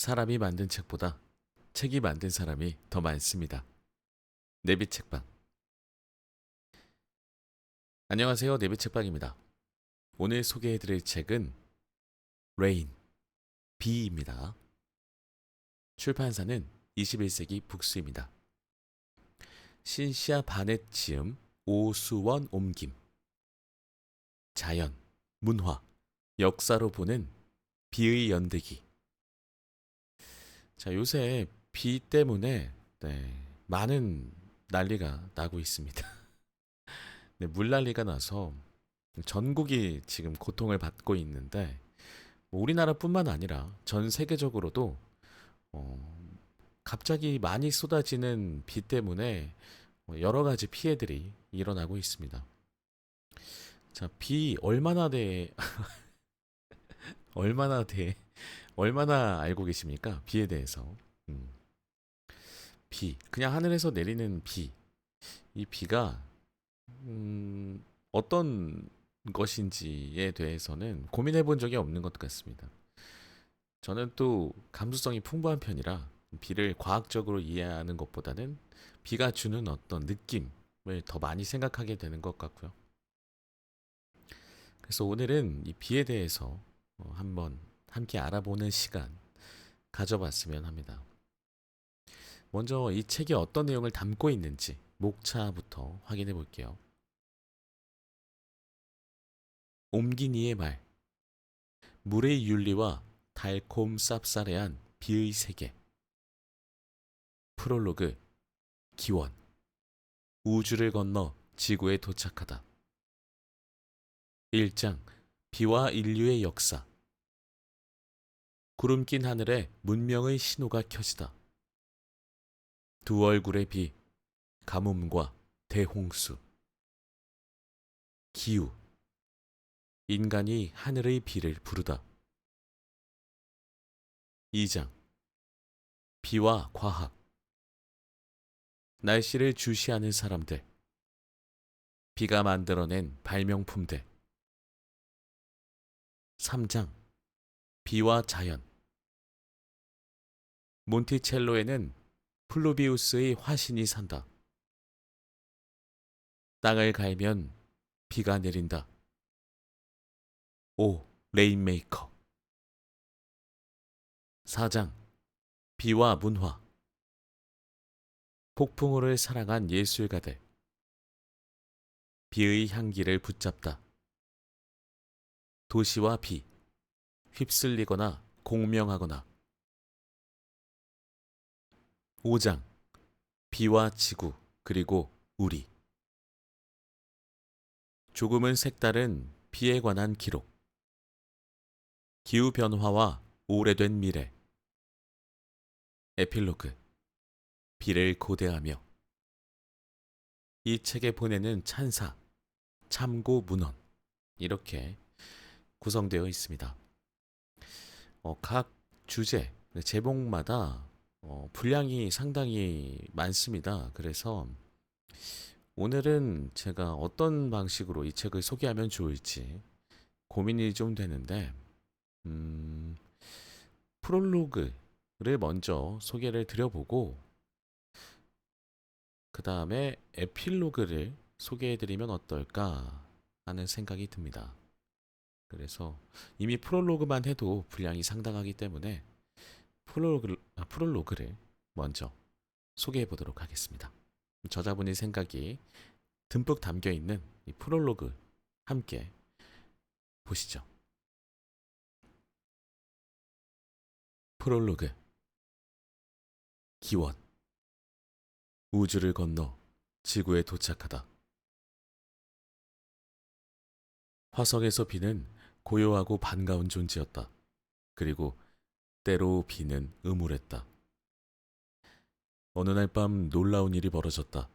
사람이 만든 책보다 책이 만든 사람이 더 많습니다. 내비책방. 안녕하세요. 내비책방입니다. 오늘 소개해드릴 책은 레인, 비입니다. 출판사는 21세기 북스입니다. 신시아 바넷 지음, 오수원 옮김. 자연, 문화, 역사로 보는 비의 연대기. 자, 요새 비 때문에 많은 난리가 나고 있습니다. 네, 물난리가 나서 전국이 지금 고통을 받고 있는데 뭐 우리나라뿐만 아니라 전 세계적으로도 갑자기 많이 쏟아지는 비 때문에 여러 가지 피해들이 일어나고 있습니다. 자, 비 얼마나 얼마나 알고 계십니까? 비에 대해서. 음, 비, 그냥 하늘에서 내리는 비. 이 비가 어떤 것인지에 대해서는 고민해 본 적이 없는 것 같습니다. 저는 또 감수성이 풍부한 편이라 비를 과학적으로 이해하는 것보다는 비가 주는 어떤 느낌을 더 많이 생각하게 되는 것 같고요. 그래서 오늘은 이 비에 대해서 한번 함께 알아보는 시간 가져봤으면 합니다. 먼저 이 책이 어떤 내용을 담고 있는지 목차부터 확인해 볼게요. 옴기니의 말, 물의 윤리와 달콤 쌉싸래한 비의 세계. 프롤로그, 기원, 우주를 건너 지구에 도착하다. 1장, 비와 인류의 역사. 구름 낀 하늘에 문명의 신호가 켜지다. 두 얼굴의 비, 가뭄과 대홍수. 기후, 인간이 하늘의 비를 부르다. 2장, 비와 과학. 날씨를 주시하는 사람들. 비가 만들어낸 발명품들. 3장, 비와 자연. 몬티첼로에는 플루비우스의 화신이 산다. 땅을 갈면 비가 내린다. 오, 레인메이커. 4장, 비와 문화. 폭풍우를 사랑한 예술가들. 비의 향기를 붙잡다. 도시와 비, 휩쓸리거나 공명하거나. 5장, 비와 지구, 그리고 우리. 조금은 색다른 비에 관한 기록. 기후변화와 오래된 미래. 에필로그, 비를 고대하며. 이 책에 보내는 찬사, 참고 문헌. 이렇게 구성되어 있습니다. 각 주제, 제목마다 분량이 상당히 많습니다. 그래서 오늘은 제가 어떤 방식으로 이 책을 소개하면 좋을지 고민이 좀 되는데, 프롤로그를 먼저 소개를 드려보고, 그 다음에 에필로그를 소개해드리면 어떨까 하는 생각이 듭니다. 그래서 이미 프롤로그만 해도 분량이 상당하기 때문에 프롤로그를 먼저 소개해 보도록 하겠습니다. 저자분의 생각이 듬뿍 담겨 있는 이 프롤로그 함께 보시죠. 프롤로그, 기원. 우주를 건너 지구에 도착하다. 화성에서 비는 고요하고 반가운 존재였다. 그리고 때로 비는 음울했다. 어느 날 밤 놀라운 일이 벌어졌다.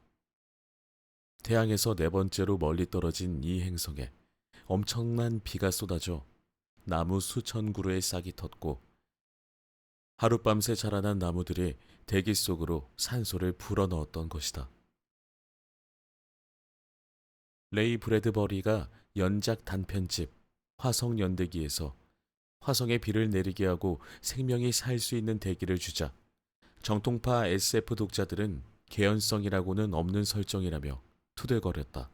태양에서 네 번째로 멀리 떨어진 이 행성에 엄청난 비가 쏟아져 나무 수천 그루의 싹이 텄고 하룻밤새 자라난 나무들이 대기 속으로 산소를 불어넣었던 것이다. 레이 브래드버리가 연작 단편집 화성 연대기에서 화성에 비를 내리게 하고 생명이 살 수 있는 대기를 주자 정통파 SF 독자들은 개연성이라고는 없는 설정이라며 투덜거렸다.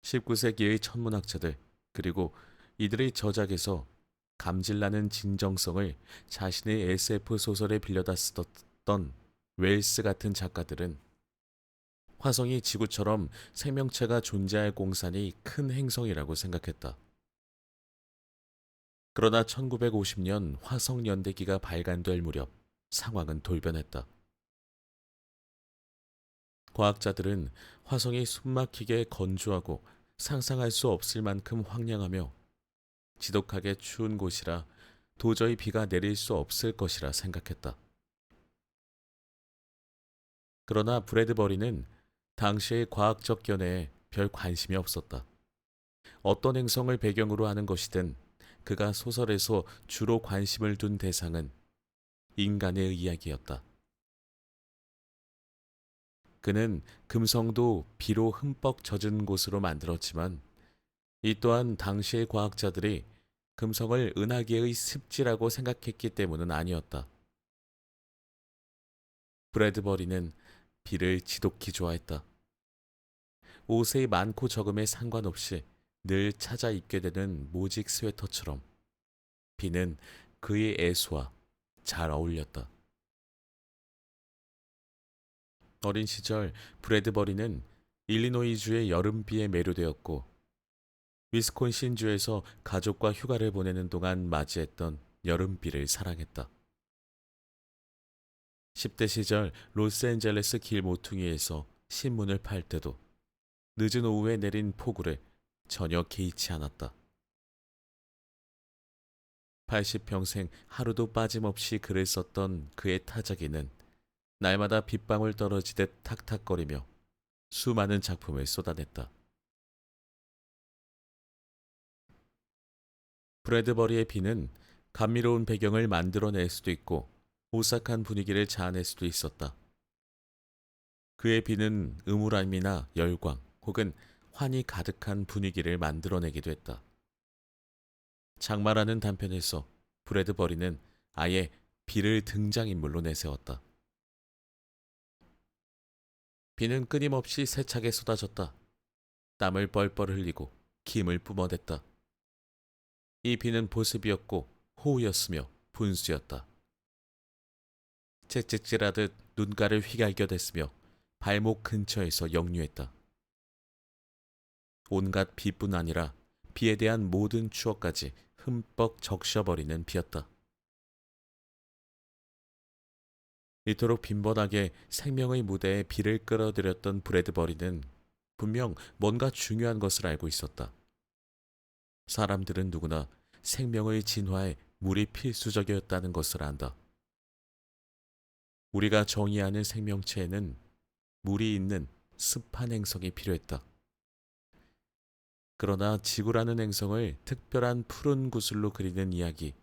19세기의 천문학자들 그리고 이들의 저작에서 감질나는 진정성을 자신의 SF 소설에 빌려다 쓰던 웰스 같은 작가들은 화성이 지구처럼 생명체가 존재할 공산이 큰 행성이라고 생각했다. 그러나 1950년 화성 연대기가 발간될 무렵 상황은 돌변했다. 과학자들은 화성이 숨막히게 건조하고 상상할 수 없을 만큼 황량하며 지독하게 추운 곳이라 도저히 비가 내릴 수 없을 것이라 생각했다. 그러나 브래드버리는 당시의 과학적 견해에 별 관심이 없었다. 어떤 행성을 배경으로 하는 것이든 그가 소설에서 주로 관심을 둔 대상은 인간의 이야기였다. 그는 금성도 비로 흠뻑 젖은 곳으로 만들었지만 이 또한 당시의 과학자들이 금성을 은하계의 습지라고 생각했기 때문은 아니었다. 브래드버리는 비를 지독히 좋아했다. 옷의 많고 적음에 상관없이 늘 찾아 입게 되는 모직 스웨터처럼 비는 그의 애수와 잘 어울렸다. 어린 시절 브래드버리는 일리노이주의 여름비에 매료되었고 위스콘신주에서 가족과 휴가를 보내는 동안 맞이했던 여름비를 사랑했다. 10대 시절 로스앤젤레스 길 모퉁이에서 신문을 팔 때도 늦은 오후에 내린 폭우를 전혀 개의치 않았다. 80평생 하루도 빠짐없이 글을 썼던 그의 타자기는 날마다 빗방울 떨어지듯 탁탁거리며 수많은 작품을 쏟아냈다. 브래드버리의 비는 감미로운 배경을 만들어낼 수도 있고 오싹한 분위기를 자아낼 수도 있었다. 그의 비는 음울함이나 열광 혹은 환히 가득한 분위기를 만들어내기도 했다. 장마라는 단편에서 브래드버리는 아예 비를 등장인물로 내세웠다. 비는 끊임없이 세차게 쏟아졌다. 땀을 뻘뻘 흘리고 김을 뿜어댔다. 이 비는 보습이었고 호우였으며 분수였다. 채찍질하듯 눈가를 휘갈겨댔으며 발목 근처에서 역류했다. 온갖 비뿐 아니라 비에 대한 모든 추억까지 흠뻑 적셔버리는 비였다. 이토록 빈번하게 생명의 무대에 비를 끌어들였던 브래드버리는 분명 뭔가 중요한 것을 알고 있었다. 사람들은 누구나 생명의 진화에 물이 필수적이었다는 것을 안다. 우리가 정의하는 생명체에는 물이 있는 습한 행성이 필요했다. 그러나 지구라는 행성을 특별한 푸른 구슬로 그리는 이야기,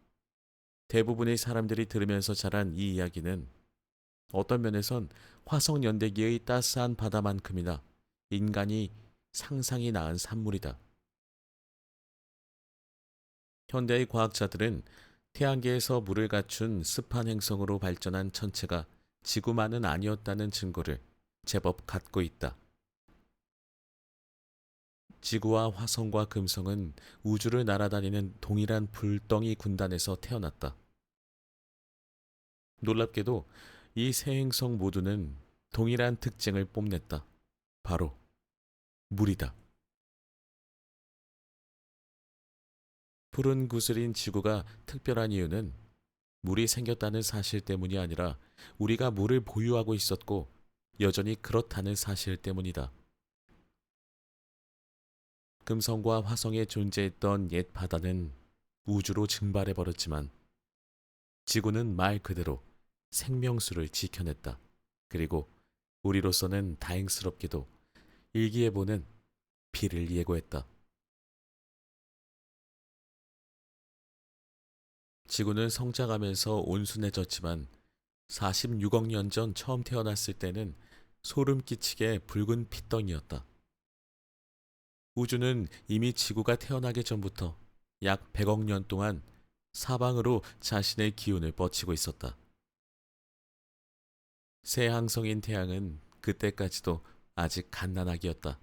대부분의 사람들이 들으면서 자란 이 이야기는 어떤 면에선 화성 연대기의 따스한 바다만큼이나 인간이 상상이 낳은 산물이다. 현대의 과학자들은 태양계에서 물을 갖춘 습한 행성으로 발전한 천체가 지구만은 아니었다는 증거를 제법 갖고 있다. 지구와 화성과 금성은 우주를 날아다니는 동일한 불덩이 군단에서 태어났다. 놀랍게도 이 세 행성 모두는 동일한 특징을 뽐냈다. 바로 물이다. 푸른 구슬인 지구가 특별한 이유는 물이 생겼다는 사실 때문이 아니라 우리가 물을 보유하고 있었고 여전히 그렇다는 사실 때문이다. 금성과 화성에 존재했던 옛 바다는 우주로 증발해버렸지만 지구는 말 그대로 생명수를 지켜냈다. 그리고 우리로서는 다행스럽게도 일기예보는 비를 예고했다. 지구는 성장하면서 온순해졌지만 46억 년 전 처음 태어났을 때는 소름 끼치게 붉은 핏덩이였다. 우주는 이미 지구가 태어나기 전부터 약 100억 년 동안 사방으로 자신의 기운을 뻗치고 있었다. 새 항성인 태양은 그때까지도 아직 갓난아기였다.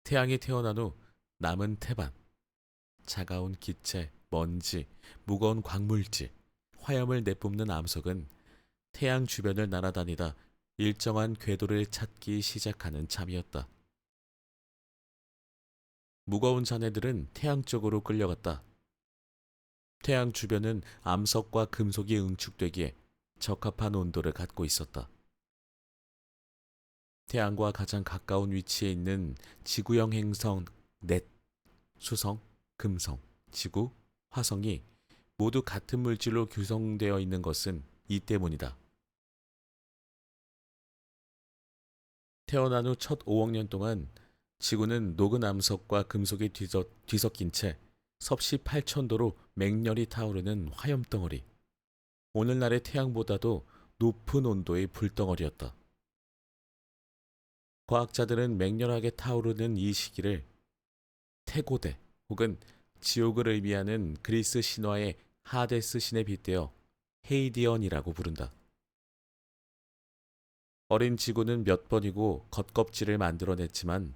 태양이 태어난 후 남은 태반, 차가운 기체, 먼지, 무거운 광물질, 화염을 내뿜는 암석은 태양 주변을 날아다니다 일정한 궤도를 찾기 시작하는 참이었다. 무거운 잔해들은 태양 쪽으로 끌려갔다. 태양 주변은 암석과 금속이 응축되기에 적합한 온도를 갖고 있었다. 태양과 가장 가까운 위치에 있는 지구형 행성 넷, 수성, 금성, 지구, 화성이 모두 같은 물질로 구성되어 있는 것은 이 때문이다. 태어난 후 첫 5억 년 동안 지구는 녹은 암석과 금속이 뒤섞인 채 섭씨 8,000도로 맹렬히 타오르는 화염덩어리, 오늘날의 태양보다도 높은 온도의 불덩어리였다. 과학자들은 맹렬하게 타오르는 이 시기를 태고대 혹은 지옥을 의미하는 그리스 신화의 하데스 신에 빗대어 헤이디언이라고 부른다. 어린 지구는 몇 번이고 겉껍질을 만들어냈지만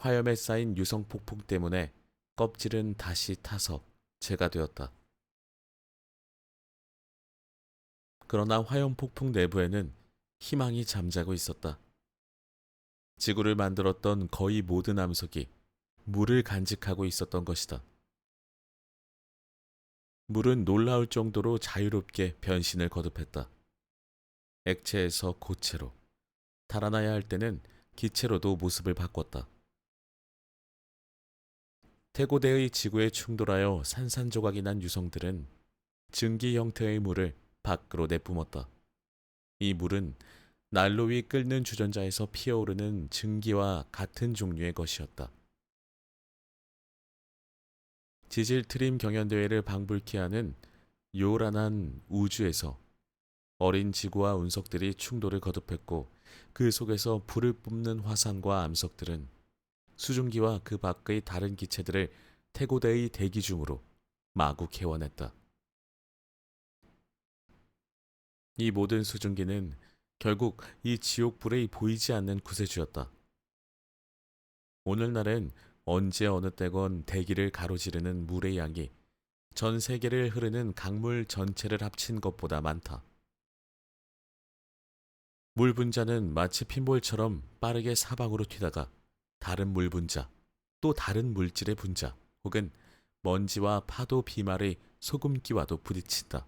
화염에 쌓인 유성 폭풍 때문에 껍질은 다시 타서 재가 되었다. 그러나 화염 폭풍 내부에는 희망이 잠자고 있었다. 지구를 만들었던 거의 모든 암석이 물을 간직하고 있었던 것이다. 물은 놀라울 정도로 자유롭게 변신을 거듭했다. 액체에서 고체로, 달아나야 할 때는 기체로도 모습을 바꿨다. 태고대의 지구에 충돌하여 산산조각이 난 유성들은 증기 형태의 물을 밖으로 내뿜었다. 이 물은 난로 위 끓는 주전자에서 피어오르는 증기와 같은 종류의 것이었다. 지질 트림 경연대회를 방불케 하는 요란한 우주에서 어린 지구와 운석들이 충돌을 거듭했고 그 속에서 불을 뿜는 화산과 암석들은 수증기와 그 밖의 다른 기체들을 태고대의 대기 중으로 마구 개원했다. 이 모든 수증기는 결국 이 지옥불의 보이지 않는 구세주였다. 오늘날엔 언제 어느 때건 대기를 가로지르는 물의 양이 전 세계를 흐르는 강물 전체를 합친 것보다 많다. 물 분자는 마치 핀볼처럼 빠르게 사방으로 튀다가 다른 물 분자, 또 다른 물질의 분자, 혹은 먼지와 파도 비말의 소금기와도 부딪힌다.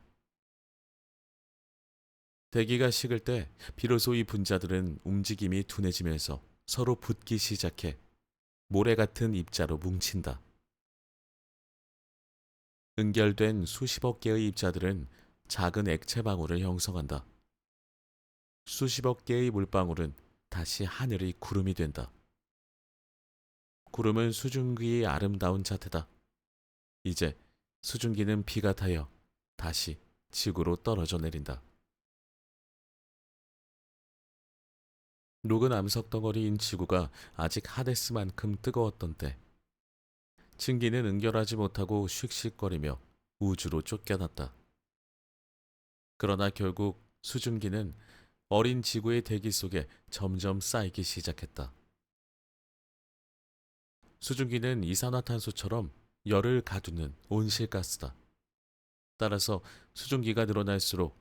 대기가 식을 때 비로소 이 분자들은 움직임이 둔해지면서 서로 붙기 시작해 모래 같은 입자로 뭉친다. 응결된 수십억 개의 입자들은 작은 액체 방울을 형성한다. 수십억 개의 물방울은 다시 하늘의 구름이 된다. 구름은 수증기의 아름다운 자태다. 이제 수증기는 비가 타여 다시 지구로 떨어져 내린다. 녹은 암석 덩어리인 지구가 아직 하데스만큼 뜨거웠던 때, 증기는 응결하지 못하고 씩씩거리며 우주로 쫓겨났다. 그러나 결국 수증기는 어린 지구의 대기 속에 점점 쌓이기 시작했다. 수증기는 이산화탄소처럼 열을 가두는 온실가스다. 따라서 수증기가 늘어날수록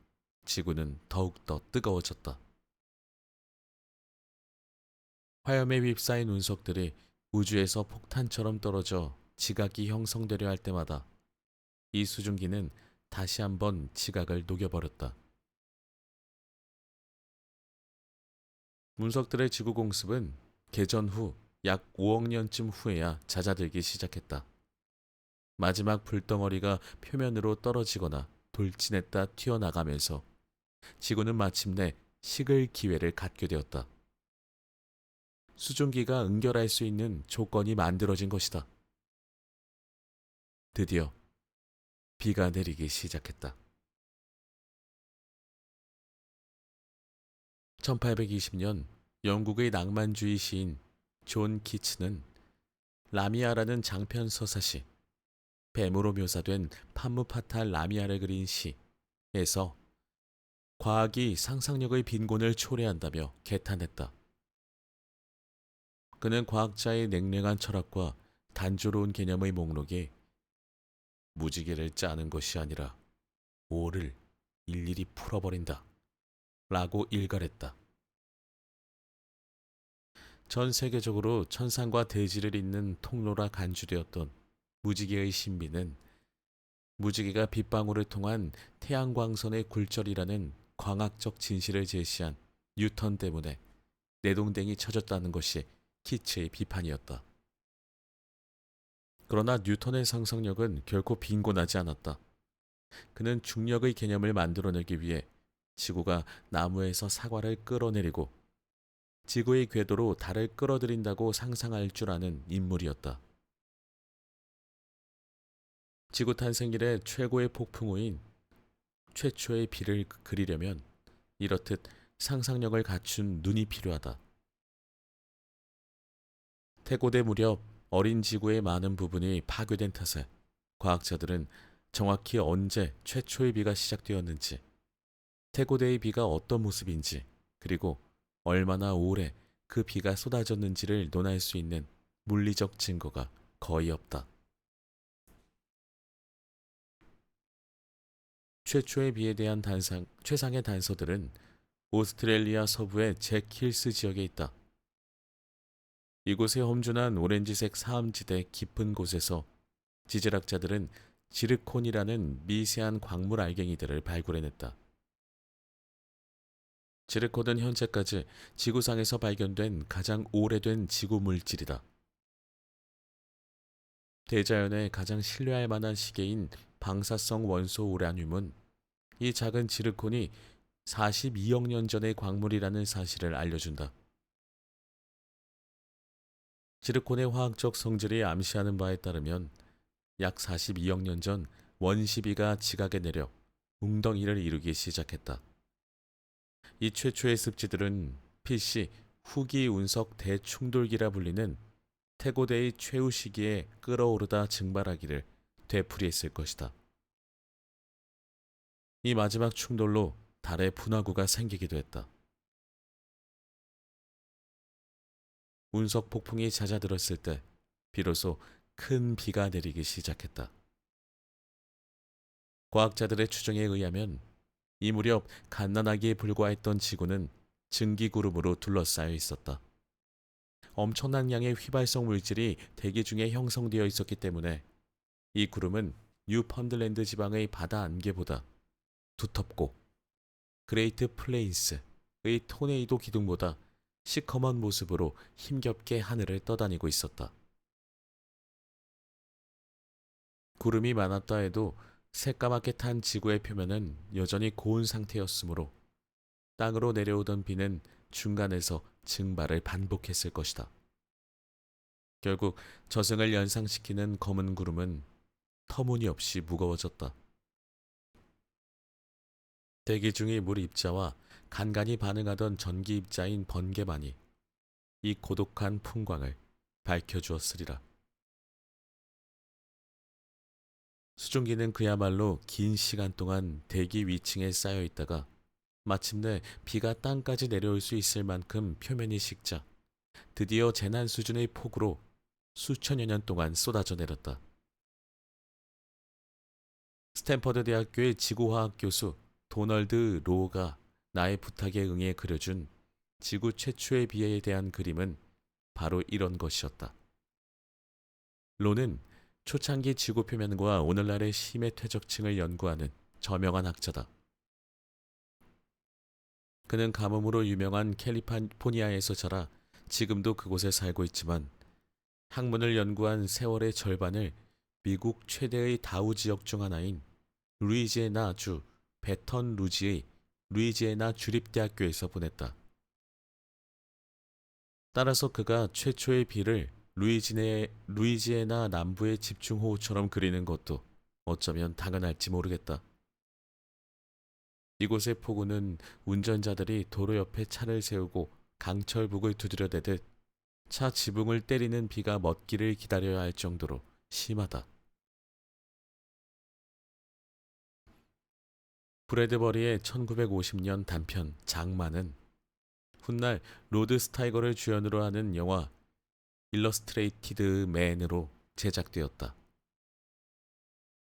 지구는 더욱더 뜨거워졌다. 화염에 휩싸인 운석들이 우주에서 폭탄처럼 떨어져 지각이 형성되려 할 때마다 이 수증기는 다시 한번 지각을 녹여버렸다. 운석들의 지구 공습은 개전 후 약 5억 년쯤 후에야 잦아들기 시작했다. 마지막 불덩어리가 표면으로 떨어지거나 돌진했다 튀어나가면서 지구는 마침내 식을 기회를 갖게 되었다. 수증기가 응결할 수 있는 조건이 만들어진 것이다. 드디어 비가 내리기 시작했다. 1820년 영국의 낭만주의 시인 존 키츠는 라미아라는 장편 서사시 뱀으로 묘사된 판무파탈 라미아를 그린 시에서 과학이 상상력의 빈곤을 초래한다며 개탄했다. 그는 과학자의 냉랭한 철학과 단조로운 개념의 목록에 무지개를 짜는 것이 아니라 오를 일일이 풀어버린다 라고 일갈했다. 전 세계적으로 천상과 대지를 잇는 통로라 간주되었던 무지개의 신비는 무지개가 빗방울을 통한 태양광선의 굴절이라는 광학적 진실을 제시한 뉴턴 때문에 내동댕이 쳐졌다는 것이 키츠의 비판이었다. 그러나 뉴턴의 상상력은 결코 빈곤하지 않았다. 그는 중력의 개념을 만들어내기 위해 지구가 나무에서 사과를 끌어내리고 지구의 궤도로 달을 끌어들인다고 상상할 줄 아는 인물이었다. 지구 탄생 이래 최고의 폭풍우인 최초의 비를 그리려면 이렇듯 상상력을 갖춘 눈이 필요하다. 태고대 무렵 어린 지구의 많은 부분이 파괴된 탓에 과학자들은 정확히 언제 최초의 비가 시작되었는지, 태고대의 비가 어떤 모습인지, 그리고 얼마나 오래 그 비가 쏟아졌는지를 논할 수 있는 물리적 증거가 거의 없다. 최초의 비에 대한 최상의 단서들은 오스트레일리아 서부의 잭힐스 지역에 있다. 이곳의 험준한 오렌지색 사암지대 깊은 곳에서 지질학자들은 지르콘이라는 미세한 광물 알갱이들을 발굴해냈다. 지르콘은 현재까지 지구상에서 발견된 가장 오래된 지구 물질이다. 대자연의 가장 신뢰할 만한 시계인 방사성 원소 우라늄은 이 작은 지르콘이 42억 년 전의 광물이라는 사실을 알려준다. 지르콘의 화학적 성질이 암시하는 바에 따르면 약 42억 년 전 원시비가 지각에 내려 웅덩이를 이루기 시작했다. 이 최초의 습지들은 필시 후기 운석 대충돌기라 불리는 태고대의 최후 시기에 끓어오르다 증발하기를 되풀이했을 것이다. 이 마지막 충돌로 달의 분화구가 생기기도 했다. 운석 폭풍이 잦아들었을 때 비로소 큰 비가 내리기 시작했다. 과학자들의 추정에 의하면 이 무렵 갓난아기에 불과했던 지구는 증기구름으로 둘러싸여 있었다. 엄청난 양의 휘발성 물질이 대기 중에 형성되어 있었기 때문에 이 구름은 뉴펀들랜드 지방의 바다 안개보다 두텁고 그레이트 플레인스의 토네이도 기둥보다 시커먼 모습으로 힘겹게 하늘을 떠다니고 있었다. 구름이 많았다 해도 새까맣게 탄 지구의 표면은 여전히 고운 상태였으므로 땅으로 내려오던 비는 중간에서 증발을 반복했을 것이다. 결국 저승을 연상시키는 검은 구름은 터무니없이 무거워졌다. 대기 중의 물 입자와 간간히 반응하던 전기 입자인 번개만이 이 고독한 풍광을 밝혀주었으리라. 수증기는 그야말로 긴 시간 동안 대기 위층에 쌓여 있다가 마침내 비가 땅까지 내려올 수 있을 만큼 표면이 식자 드디어 재난 수준의 폭우로 수천여 년 동안 쏟아져 내렸다. 스탠퍼드 대학교의 지구화학 교수 도널드 로우가 나의 부탁에 응해 그려준 지구 최초의 비에 대한 그림은 바로 이런 것이었다. 로는 초창기 지구 표면과 오늘날의 심해 퇴적층을 연구하는 저명한 학자다. 그는 가뭄으로 유명한 캘리포니아에서 자라 지금도 그곳에 살고 있지만 학문을 연구한 세월의 절반을 미국 최대의 다우 지역 중 하나인 루이지애나주 베턴 루지의 루이지애나 주립대학교에서 보냈다. 따라서 그가 최초의 비를 루이지애나 남부의 집중호우처럼 그리는 것도 어쩌면 당연할지 모르겠다. 이곳의 폭우는 운전자들이 도로 옆에 차를 세우고 강철북을 두드려대듯 차 지붕을 때리는 비가 멎기를 기다려야 할 정도로 심하다. 브래드버리의 1950년 단편 장마는 훗날 로드 스타이거를 주연으로 하는 영화 일러스트레이티드 맨으로 제작되었다.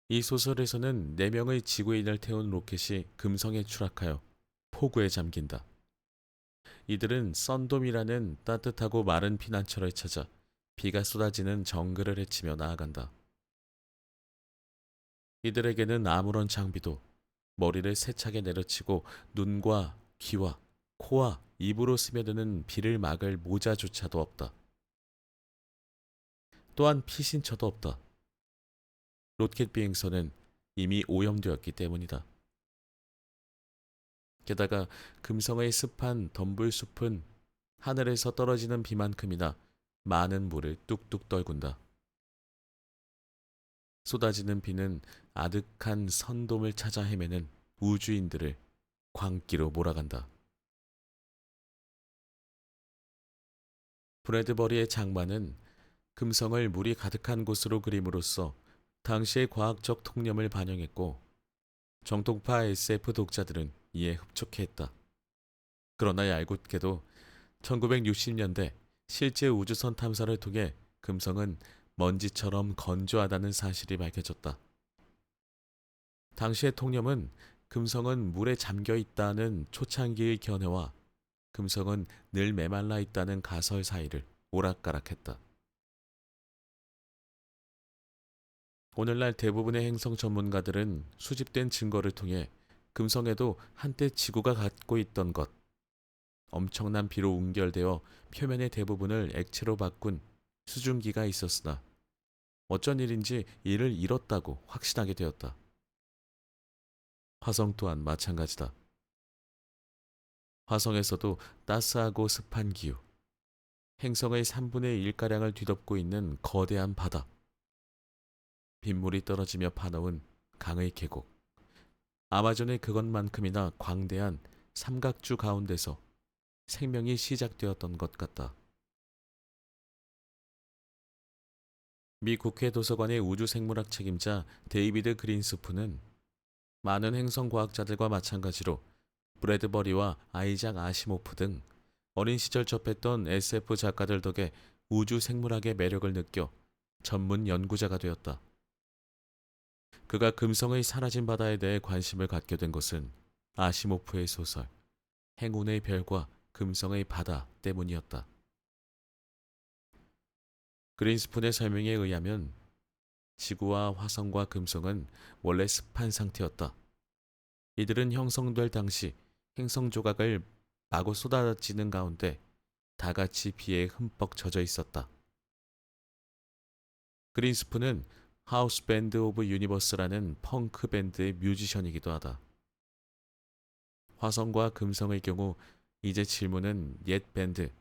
이 소설에서는 4명의 지구인을 태운 로켓이 금성에 추락하여 폭우에 잠긴다. 이들은 썬돔이라는 따뜻하고 마른 피난처를 찾아 비가 쏟아지는 정글을 헤치며 나아간다. 이들에게는 아무런 장비도 머리를 세차게 내려치고 눈과 귀와 코와 입으로 스며드는 비를 막을 모자조차도 없다. 또한 피신처도 없다. 로켓 비행선은 이미 오염되었기 때문이다. 게다가 금성의 습한 덤불숲은 하늘에서 떨어지는 비만큼이나 많은 물을 뚝뚝 떨군다. 쏟아지는 비는 아득한 선돔을 찾아 헤매는 우주인들을 광기로 몰아간다. 브래드버리의 장마는 금성을 물이 가득한 곳으로 그림으로써 당시의 과학적 통념을 반영했고 정통파 SF 독자들은 이에 흡족해했다. 그러나 얄궂게도 1960년대 실제 우주선 탐사를 통해 금성은 먼지처럼 건조하다는 사실이 밝혀졌다. 당시의 통념은 금성은 물에 잠겨 있다는 초창기의 견해와 금성은 늘 메말라 있다는 가설 사이를 오락가락했다. 오늘날 대부분의 행성 전문가들은 수집된 증거를 통해 금성에도 한때 지구가 갖고 있던 것, 엄청난 비로 웅결되어 표면의 대부분을 액체로 바꾼 수증기가 있었으나 어쩐 일인지 이를 잃었다고 확신하게 되었다. 화성 또한 마찬가지다. 화성에서도 따스하고 습한 기후, 행성의 3분의 1가량을 뒤덮고 있는 거대한 바다, 빗물이 떨어지며 파놓은 강의 계곡, 아마존의 그것만큼이나 광대한 삼각주 가운데서 생명이 시작되었던 것 같다. 미 국회 도서관의 우주생물학 책임자 데이비드 그린스프는 많은 행성과학자들과 마찬가지로 브래드버리와 아이작 아시모프 등 어린 시절 접했던 SF 작가들 덕에 우주생물학의 매력을 느껴 전문 연구자가 되었다. 그가 금성의 사라진 바다에 대해 관심을 갖게 된 것은 아시모프의 소설 행운의 별과 금성의 바다 때문이었다. 그린스푼의 설명에 의하면 지구와 화성과 금성은 원래 습한 상태였다. 이들은 형성될 당시 행성 조각을 마구 쏟아지는 가운데 다 같이 비에 흠뻑 젖어 있었다. 그린스푼은 하우스 밴드 오브 유니버스라는 펑크 밴드의 뮤지션이기도 하다. 화성과 금성의 경우 이제 질문은 옛 밴드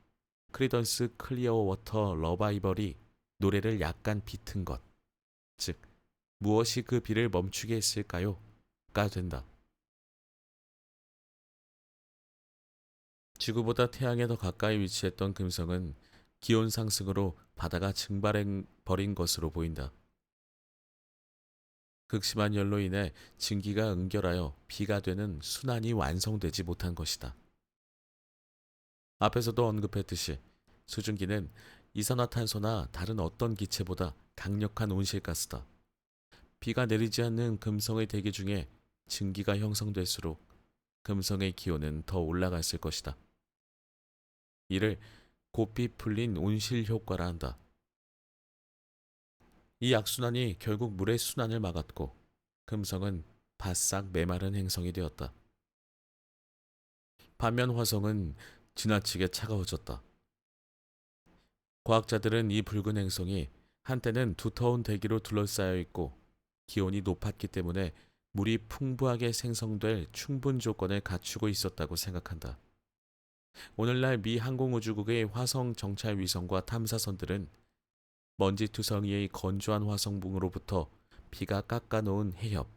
크리던스 클리어 워터 러바이벌이 노래를 약간 비튼 것, 즉 무엇이 그 비를 멈추게 했을까요? 가 된다. 지구보다 태양에 더 가까이 위치했던 금성은 기온 상승으로 바다가 증발해 버린 것으로 보인다. 극심한 열로 인해 증기가 응결하여 비가 되는 순환이 완성되지 못한 것이다. 앞에서도 언급했듯이 수증기는 이산화탄소나 다른 어떤 기체보다 강력한 온실가스다. 비가 내리지 않는 금성의 대기 중에 증기가 형성될수록 금성의 기온은 더 올라갔을 것이다. 이를 고삐 풀린 온실 효과라 한다. 이 악순환이 결국 물의 순환을 막았고 금성은 바싹 메마른 행성이 되었다. 반면 화성은 지나치게 차가워졌다. 과학자들은 이 붉은 행성이 한때는 두터운 대기로 둘러싸여 있고 기온이 높았기 때문에 물이 풍부하게 생성될 충분 조건을 갖추고 있었다고 생각한다. 오늘날 미 항공우주국의 화성 정찰 위성과 탐사선들은 먼지투성이의 건조한 화성붕으로부터 비가 깎아놓은 해협,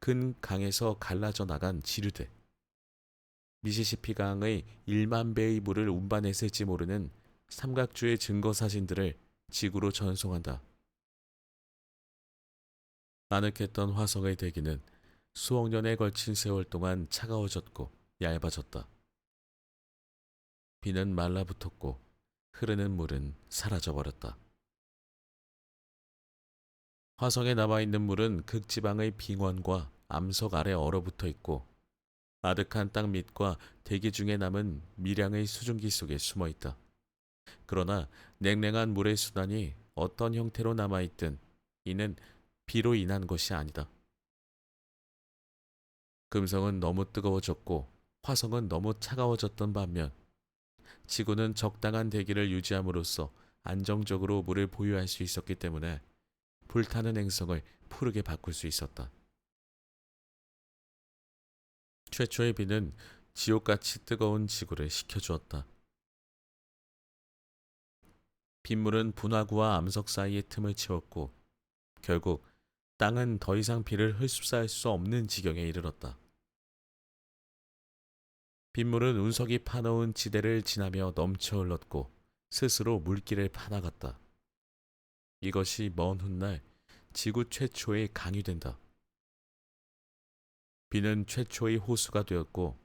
근 강에서 갈라져 나간 지류대, 미시시피 강의 1만 배의 물을 운반했을지 모르는 삼각주의 증거 사진들을 지구로 전송한다. 아늑했던 화성의 대기는 수억 년에 걸친 세월 동안 차가워졌고 얇아졌다. 비는 말라붙었고 흐르는 물은 사라져버렸다. 화성에 남아있는 물은 극지방의 빙원과 암석 아래 얼어붙어 있고 아득한 땅 밑과 대기 중에 남은 미량의 수증기 속에 숨어 있다. 그러나 냉랭한 물의 순환이 어떤 형태로 남아있든 이는 비로 인한 것이 아니다. 금성은 너무 뜨거워졌고 화성은 너무 차가워졌던 반면 지구는 적당한 대기를 유지함으로써 안정적으로 물을 보유할 수 있었기 때문에 불타는 행성을 푸르게 바꿀 수 있었다. 최초의 비는 지옥같이 뜨거운 지구를 식혀주었다. 빗물은 분화구와 암석 사이의 틈을 채웠고 결국 땅은 더 이상 비를 흡수할 수 없는 지경에 이르렀다. 빗물은 운석이 파놓은 지대를 지나며 넘쳐 흘렀고 스스로 물길을 파나갔다. 이것이 먼 훗날 지구 최초의 강이 된다. 비는 최초의 호수가 되었고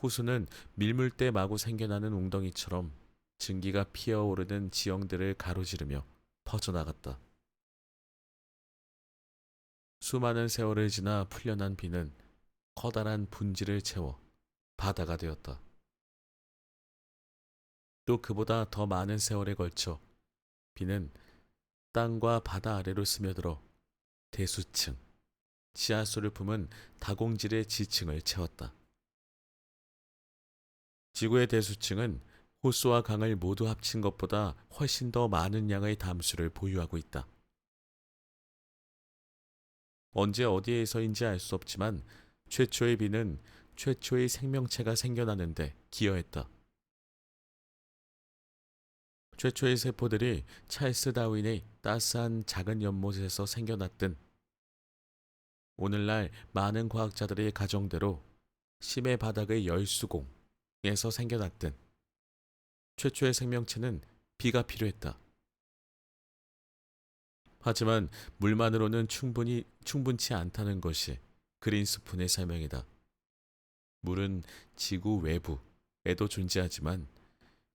호수는 밀물 때 마구 생겨나는 웅덩이처럼 증기가 피어오르는 지형들을 가로지르며 퍼져나갔다. 수많은 세월을 지나 풀려난 비는 커다란 분지를 채워 바다가 되었다. 또 그보다 더 많은 세월에 걸쳐 비는 땅과 바다 아래로 스며들어 대수층, 지하수를 품은 다공질의 지층을 채웠다. 지구의 대수층은 호수와 강을 모두 합친 것보다 훨씬 더 많은 양의 담수를 보유하고 있다. 언제 어디에서인지 알 수 없지만 최초의 비는 최초의 생명체가 생겨나는데 기여했다. 최초의 세포들이 찰스 다윈의 따스한 작은 연못에서 생겨났든 오늘날 많은 과학자들의 가정대로 심해 바닥의 열수공에서 생겨났든 최초의 생명체는 비가 필요했다. 하지만 물만으로는 충분치 않다는 것이 그린스푼의 설명이다. 물은 지구 외부에도 존재하지만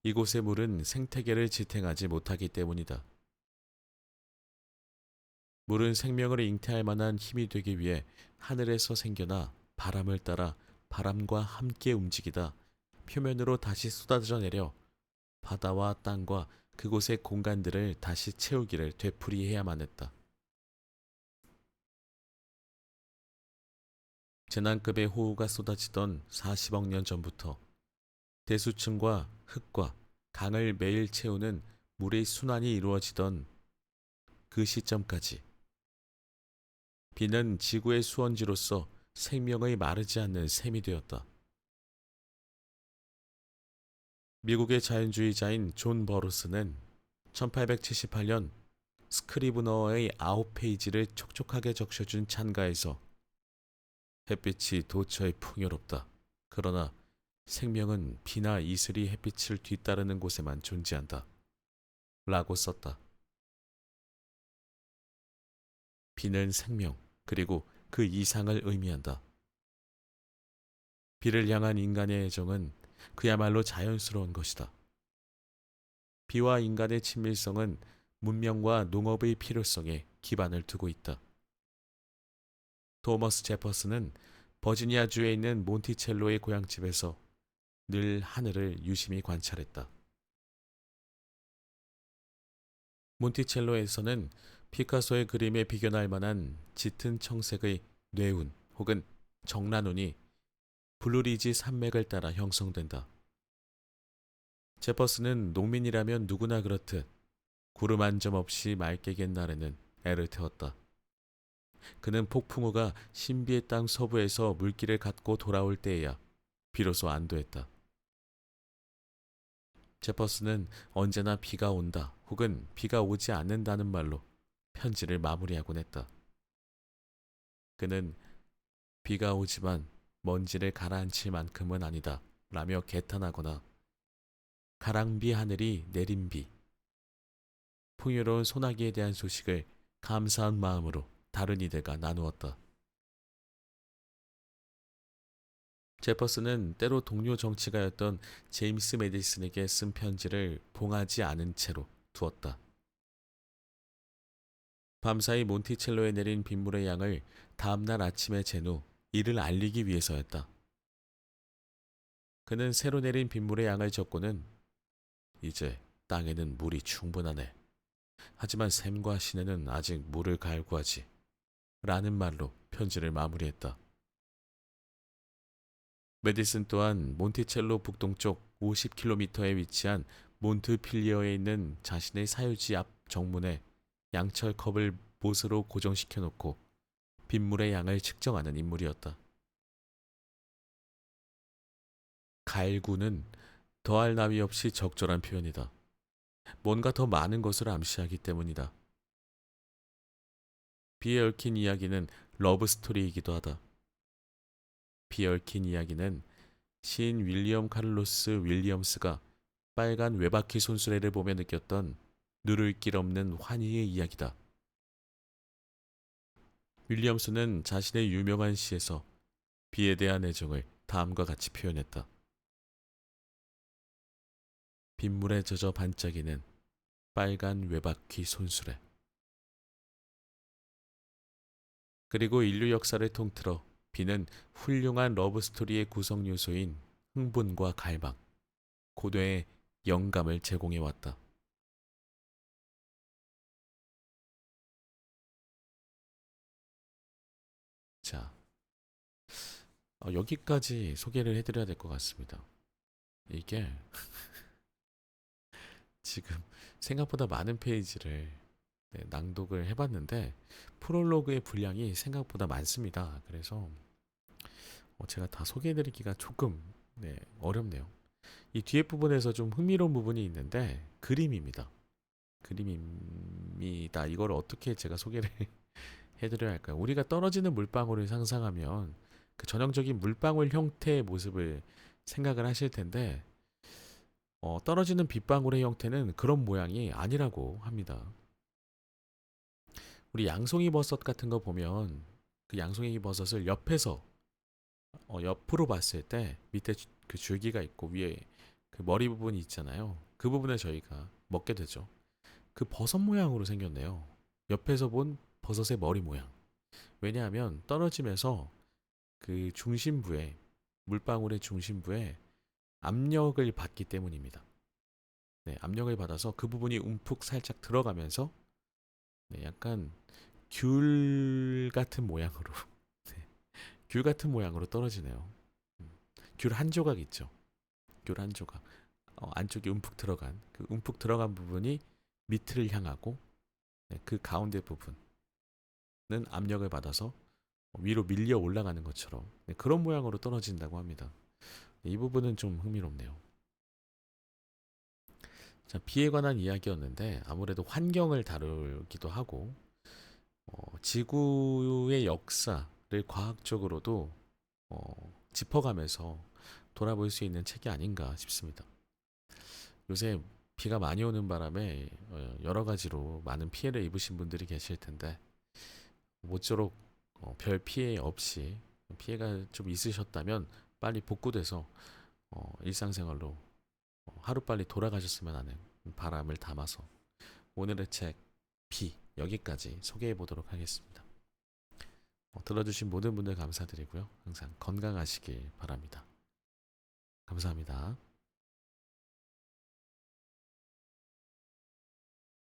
이곳의 물은 생태계를 지탱하지 못하기 때문이다. 물은 생명을 잉태할 만한 힘이 되기 위해 하늘에서 생겨나 바람을 따라 바람과 함께 움직이다 표면으로 다시 쏟아져 내려 바다와 땅과 그곳의 공간들을 다시 채우기를 되풀이해야만 했다. 재난급의 호우가 쏟아지던 40억 년 전부터 대수층과 흙과 강을 매일 채우는 물의 순환이 이루어지던 그 시점까지 비는 지구의 수원지로서 생명의 마르지 않는 샘이 되었다. 미국의 자연주의자인 존 버루스는 1878년 스크리브너의 9페이지를 촉촉하게 적셔준 찬가에서 햇빛이 도처에 풍요롭다. 그러나 생명은 비나 이슬이 햇빛을 뒤따르는 곳에만 존재한다. 라고 썼다. 비는 생명, 그리고 그 이상을 의미한다. 비를 향한 인간의 애정은 그야말로 자연스러운 것이다. 비와 인간의 친밀성은 문명과 농업의 필요성에 기반을 두고 있다. 토머스 제퍼슨은 버지니아주에 있는 몬티첼로의 고향집에서 늘 하늘을 유심히 관찰했다. 몬티첼로에서는 피카소의 그림에 비견할 만한 짙은 청색의 뇌운 혹은 정란운이 블루리지 산맥을 따라 형성된다. 제퍼스는 농민이라면 누구나 그렇듯 구름 한 점 없이 맑게 갠 날에는 애를 태웠다. 그는 폭풍우가 신비의 땅 서부에서 물길을 갖고 돌아올 때에야 비로소 안도했다. 제퍼스는 언제나 비가 온다 혹은 비가 오지 않는다는 말로 편지를 마무리하곤 했다. 그는 비가 오지만 먼지를 가라앉힐 만큼은 아니다 라며 개탄하거나 가랑비 하늘이 내린 비, 풍요로운 소나기에 대한 소식을 감사한 마음으로 다른 이들과 나누었다. 제퍼슨은 때로 동료 정치가였던 제임스 메디슨에게 쓴 편지를 봉하지 않은 채로 두었다. 밤사이 몬티첼로에 내린 빗물의 양을 다음날 아침에 잰 후 이를 알리기 위해서였다. 그는 새로 내린 빗물의 양을 적고는 이제 땅에는 물이 충분하네. 하지만 샘과 시내는 아직 물을 갈구하지. 라는 말로 편지를 마무리했다. 메디슨 또한 몬티첼로 북동쪽 50km에 위치한 몬트필리어에 있는 자신의 사유지 앞 정문에 양철컵을 못으로 고정시켜 놓고 빗물의 양을 측정하는 인물이었다. 갈구는 더할 나위 없이 적절한 표현이다. 뭔가 더 많은 것을 암시하기 때문이다. 비에 얽힌 이야기는 러브 스토리이기도 하다. 비에 얽힌 이야기는 시인 윌리엄 카를로스 윌리엄스가 빨간 외바퀴 손수레를 보며 느꼈던 누를 길 없는 환희의 이야기다. 윌리엄스는 자신의 유명한 시에서 비에 대한 애정을 다음과 같이 표현했다. 빗물에 젖어 반짝이는 빨간 외바퀴 손수레. 그리고 인류 역사를 통틀어 비는 훌륭한 러브스토리의 구성 요소인 흥분과 갈망, 고뇌의 영감을 제공해왔다. 자, 여기까지 소개를 해드려야 될 것 같습니다. 이게 지금 생각보다 많은 페이지를 낭독을 해봤는데 프롤로그의 분량이 생각보다 많습니다. 그래서 제가 다 소개해드리기가 조금 어렵네요. 이 뒤에 부분에서 좀 흥미로운 부분이 있는데 그림입니다. 그림입니다. 이걸 어떻게 제가 소개를 해드려야 할까요? 우리가 떨어지는 물방울을 상상하면 그 전형적인 물방울 형태의 모습을 생각을 하실 텐데 떨어지는 빗방울의 형태는 그런 모양이 아니라고 합니다. 우리 양송이 버섯 같은 거 보면 그 양송이 버섯을 옆에서 옆으로 봤을 때 밑에 그 줄기가 있고 위에 그 머리 부분이 있잖아요. 그 부분을 저희가 먹게 되죠. 그 버섯 모양으로 생겼네요. 옆에서 본 버섯의 머리 모양. 왜냐하면 떨어지면서 그 중심부에 물방울의 중심부에 압력을 받기 때문입니다. 네, 압력을 받아서 그 부분이 움푹 살짝 들어가면서 약간 귤 같은 모양으로 네, 귤 같은 모양으로 떨어지네요. 귤 한 조각 있죠. 귤 한 조각. 안쪽에 움푹 들어간 그 움푹 들어간 부분이 밑을 향하고 그 가운데 부분은 압력을 받아서 위로 밀려 올라가는 것처럼 그런 모양으로 떨어진다고 합니다. 이 부분은 좀 흥미롭네요. 자, 비에 관한 이야기였는데 아무래도 환경을 다루기도 하고 지구의 역사를 과학적으로도 짚어가면서 돌아볼 수 있는 책이 아닌가 싶습니다. 요새 비가 많이 오는 바람에 여러 가지로 많은 피해를 입으신 분들이 계실 텐데 모쪼록 별 피해 없이 피해가 좀 있으셨다면 빨리 복구돼서 일상생활로 하루빨리 돌아가셨으면 하는 바람을 담아서 오늘의 책 비 여기까지 소개해 보도록 하겠습니다. 들어주신 모든 분들 감사드리고요. 항상 건강하시길 바랍니다. 감사합니다.